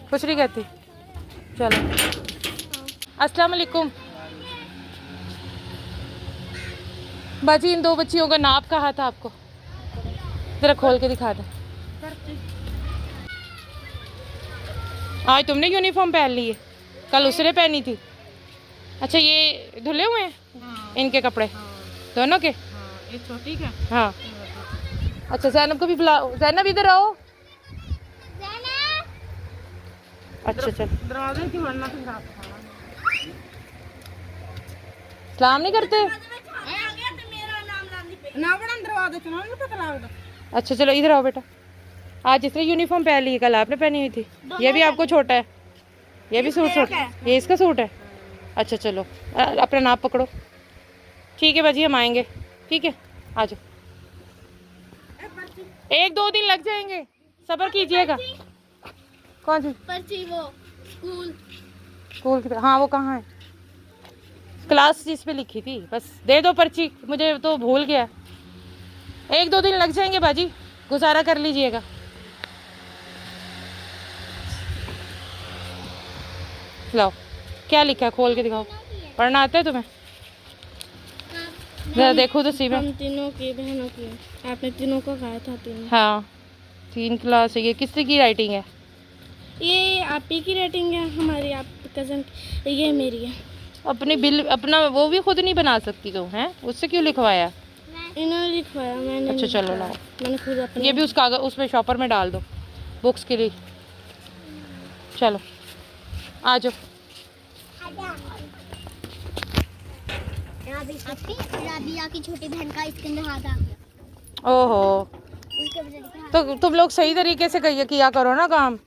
कुछ नहीं कहती। चलो अस्सलाम वालेकुम। बाजी इन दो बच्चियों का नाप कहा था आपको, जरा खोल के दिखा दे। आज तुमने यूनिफॉर्म पहन ली है, कल उसने पहनी थी। अच्छा ये धुले हुए हैं? हाँ। इनके कपड़े? हाँ। दोनों के? हाँ। ये छोटी का? हाँ। अच्छा ज़ैनब को भी बुलाओ। ज़ैनब इधर आओ। अच्छा चल। दरवाजे की वरना तो सलाम नहीं करते? अच्छा चलो इधर आओ बेटा। आज इसने यूनिफॉर्म पहन ली है, कल आपने पहनी हुई थी। ये भी आपको छोटा है, ये भी सूट छोटा है, ये इसका सूट है। अच्छा चलो अपना नाप पकड़ो। ठीक है बाजी हम आएंगे। ठीक है आ जाओ। 1-2 दिन लग जाएंगे, सब्र कीजिएगा। कौन सी पर्ची? वो स्कूल की? हाँ वो कहाँ है? क्लास जिस पे लिखी थी, बस दे दो पर्ची, मुझे तो भूल गया। 1-2 दिन लग जाएंगे बाजी, गुजारा कर लीजिएगा। लाओ क्या लिखा है, खोल के दिखाओ। पढ़ना आता है तुम्हें? जरा देखो तो सी में। हम तीनों की बहनों की, आपने तीनों को कहा था। तीनों? हाँ 3 क्लास है। ये किसकी की राइटिंग है? ये आप ही की रेटिंग है, हमारी आप कज़न, ये मेरी है। अपनी बिल अपना वो भी खुद नहीं बना सकती तुम हैं? उससे क्यों लिखवाया? इन्होंने लिखवाया, मैंने। अच्छा चलो लाओ, मैंने खुद अपने। ये भी उस कागज उसमें शॉपर में डाल दो बुक्स के लिए। चलो आ जाओ। राबिया की छोटी बहन का इसके अंदर हाथ आ गया। ओहो, तो तुम लोग सही तरीके से किया करो ना काम। रखा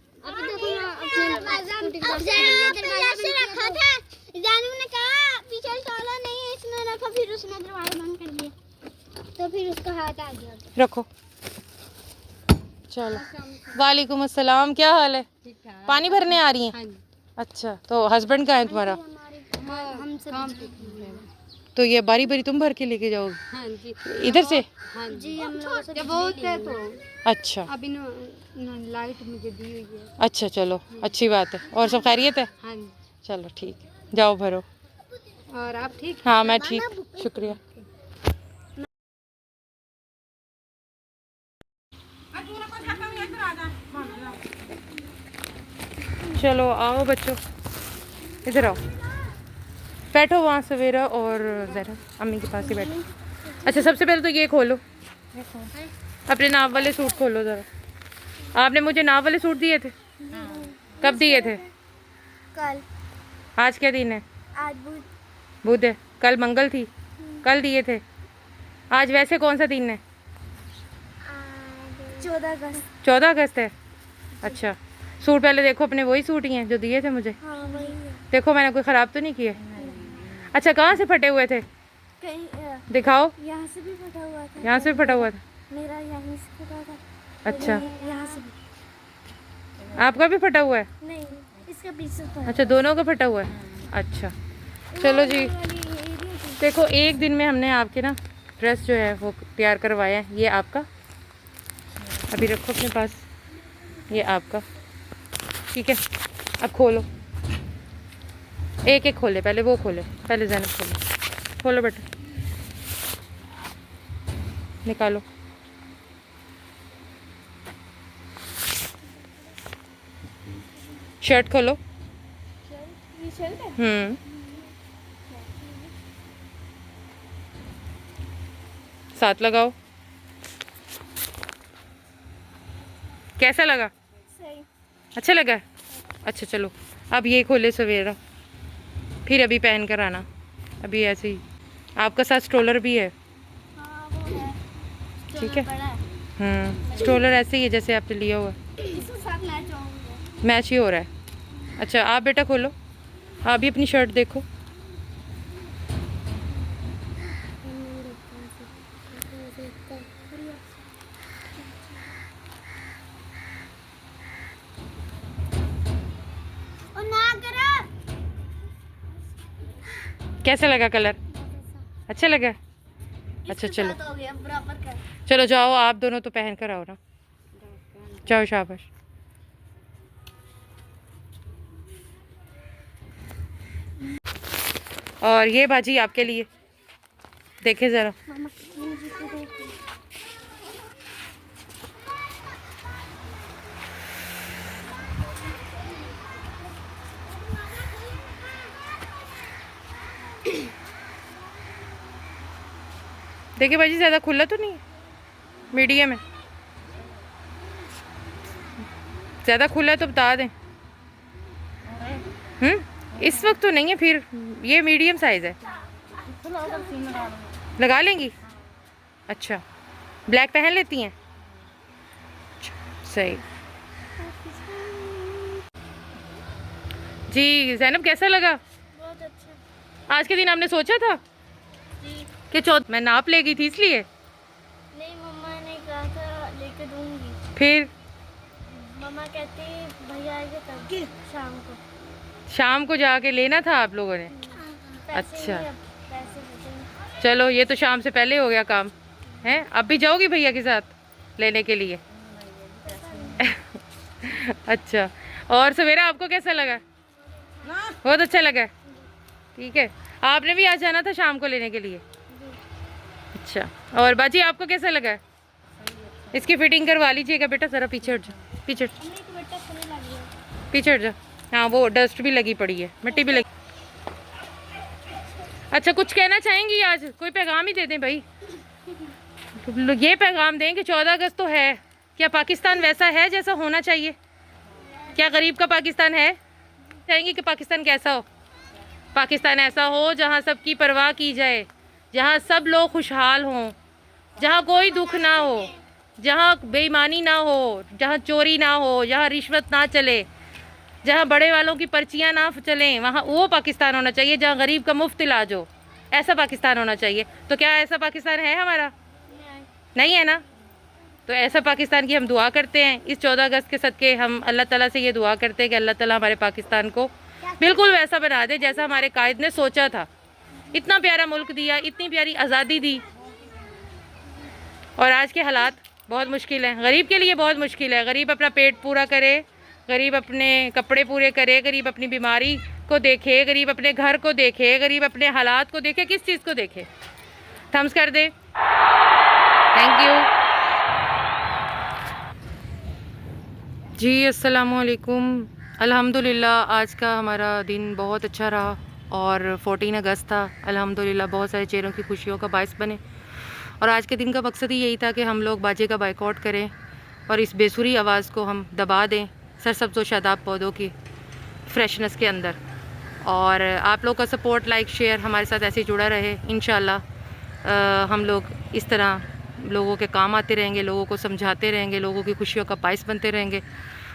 था, जानू ने कहा पीछे ताला नहीं है, इसने रखा, फिर उसने दरवाजा बंद कर दिया, तो फिर उसका हाथ आ गया। रखो। चलो वालेकुम अस्सलाम, क्या हाल है? पानी भरने आ रही हैं? हाँ। अच्छा तो हस्बैंड कहाँ है तुम्हारा? हम सब तो ये बारी बारी तुम भर के लेके जाओगे? हाँ जी। इधर से? हाँ जी, हम लोग जब बहुत है तो। अच्छा अभी लाइट मुझे दी हुई है। अच्छा चलो अच्छी बात है। और सब खैरियत है? हाँ जी। चलो ठीक है, जाओ भरो। और आप ठीक? हाँ मैं ठीक, शुक्रिया। चलो आओ बच्चों, इधर आओ, बैठो वहाँ सवेरा और ज़रा अम्मी के पास ही बैठो। अच्छा सबसे पहले तो ये खोलो, अपने नाप वाले सूट खोलो ज़रा। आपने मुझे नाप वाले सूट दिए थे? कब दिए थे? कल। आज क्या दिन है? आज बुध है, कल मंगल थी, कल दिए थे। आज वैसे कौन सा दिन है? 14 अगस्त। 14 अगस्त है। अच्छा सूट पहले देखो, अपने वही सूट ही हैं जो दिए थे मुझे। हाँ वही है। देखो मैंने कोई ख़राब तो नहीं किए? अच्छा कहाँ से फटे हुए थे? कहीं दिखाओ। यहाँ से भी फटा हुआ था। यहाँ से भी फटा हुआ था? मेरा यहीं से फटा था। अच्छा यहाँ से भी। आपका भी फटा हुआ है? नहीं, इसका पीछे था। अच्छा दोनों का फटा हुआ है। अच्छा चलो जी, देखो एक दिन में हमने आपके ना ड्रेस जो है वो तैयार करवाया है। ये आपका, अभी रखो अपने पास, ये आपका। ठीक है अब खोलो, एक एक खोले, पहले वो खोले, पहले ज़ैनब खोलो। खोलो बेटा, निकालो। शर्ट खोलो। साथ लगाओ। कैसा लगा? सही। अच्छा लगा? अच्छा चलो अब ये खोले सवेरा, फिर अभी पहन कर आना। अभी ऐसे ही आपका साथ स्ट्रोलर भी है। हाँ वो है। ठीक है स्ट्रोलर ऐसे ही है जैसे आपने लिया हुआ। इसके साथ मैच होगा। मैच ही हो रहा है। अच्छा आप बेटा खोलो, आप भी अपनी शर्ट देखो। कैसा लगा कलर? अच्छा लगा? अच्छा चलो चलो जाओ, आप दोनों तो पहन कर आओ ना, जाओ शाबाश। और ये बाजी आपके लिए, देखे ज़रा। मामा मुझे तो दो। देखिए बाजी, ज़्यादा खुला तो नहीं है, मीडियम है। ज़्यादा खुला है तो बता दें। इस वक्त तो नहीं है, फिर ये मीडियम साइज़ है, लगा लेंगी। अच्छा, ब्लैक पहन लेती हैं, सही। जी ज़ैनब, कैसा लगा बहुत अच्छा। आज के दिन? आपने सोचा था जी कि मैं नाप ले गई थी इसलिए? नहीं, मम्मा ने कहा था लेके दूंगी। फिर मम्मा कहती भैया आएंगे तब शाम को। शाम को जाके लेना था आप लोगों ने? पैसे अच्छा। नहीं, अब पैसे बचेंगे। चलो, ये तो शाम से पहले हो गया काम है। अब भी जाओगी भैया के साथ लेने के लिए? अच्छा, और सवेरा आपको कैसा लगा? बहुत अच्छा लगा, ठीक है। आपने भी आ जाना था शाम को लेने के लिए। अच्छा, और बाजी आपको कैसा लगा? इसकी फिटिंग करवा लीजिएगा बेटा, ज़रा पीछे हट जाओ, पीछे हट जाओ, नहीं तो बेटा सही लग गया। पीछे हट जाओ। हाँ, वो डस्ट भी लगी पड़ी है, मिट्टी भी लगी। अच्छा, कुछ कहना चाहेंगी आज? कोई पैगाम ही दे दें भाई। ये पैगाम दें कि 14 अगस्त तो है, क्या पाकिस्तान वैसा है जैसा होना चाहिए? क्या गरीब का पाकिस्तान है? चाहेंगी कि पाकिस्तान कैसा हो? पाकिस्तान ऐसा हो जहाँ सबकी परवाह की जाए, जहाँ सब लोग खुशहाल हों, जहाँ कोई दुख ना हो, जहाँ बेईमानी ना हो, जहाँ चोरी ना हो, जहाँ रिश्वत ना चले, जहाँ बड़े वालों की पर्चियाँ ना चलें, वहाँ वो पाकिस्तान होना चाहिए। जहाँ गरीब का मुफ्त इलाज हो, ऐसा पाकिस्तान होना चाहिए। तो क्या ऐसा पाकिस्तान है हमारा? नहीं है ना। तो ऐसा पाकिस्तान की हम दुआ करते हैं। इस 14 अगस्त के सदके हम अल्लाह ताला से ये दुआ करते हैं कि अल्लाह ताला हमारे पाकिस्तान को बिल्कुल वैसा बना दे जैसा हमारे कायद ने सोचा था। इतना प्यारा मुल्क दिया, इतनी प्यारी आज़ादी दी, और आज के हालात बहुत मुश्किल हैं। गरीब के लिए बहुत मुश्किल है। गरीब अपना पेट पूरा करे, गरीब अपने कपड़े पूरे करे, गरीब अपनी बीमारी को देखे, गरीब अपने घर को देखे, गरीब अपने हालात को देखे। किस चीज़ को देखे? थम्स कर दे, थैंक यू जी। अस्सलामुअलैकुम। अल्हम्दुलिल्लाह आज का हमारा दिन बहुत अच्छा रहा, और 14 अगस्त था। अल्हम्दुलिल्लाह बहुत सारे चेहरों की खुशियों का बायस बने, और आज के दिन का मकसद ही यही था कि हम लोग बाजे का बाइकआउट करें और इस बेसुरी आवाज़ को हम दबा दें सरसब्ज़ व शादाब पौधों की फ्रेशनेस के अंदर। और आप लोग का सपोर्ट, लाइक, शेयर हमारे साथ ऐसे जुड़ा रहे। इंशाल्लाह हम लोग इस तरह लोगों के काम आते रहेंगे, लोगों को समझाते रहेंगे, लोगों की खुशियों का बायस बनते रहेंगे।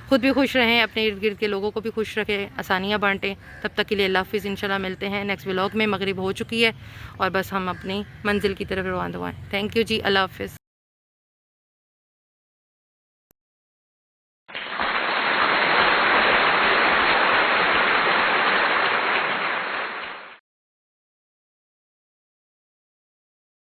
खुद भी खुश रहें, अपने इर्द गिर्द के लोगों को भी खुश रखें, आसानियाँ बांटें। तब तक के लिए अल्लाह हाफ़िज़। इंशाल्लाह मिलते हैं नेक्स्ट व्लॉग में। मगरिब हो चुकी है और बस हम अपनी मंजिल की तरफ रवाना हुए। थैंक यू जी, अल्लाह हाफ़िज़।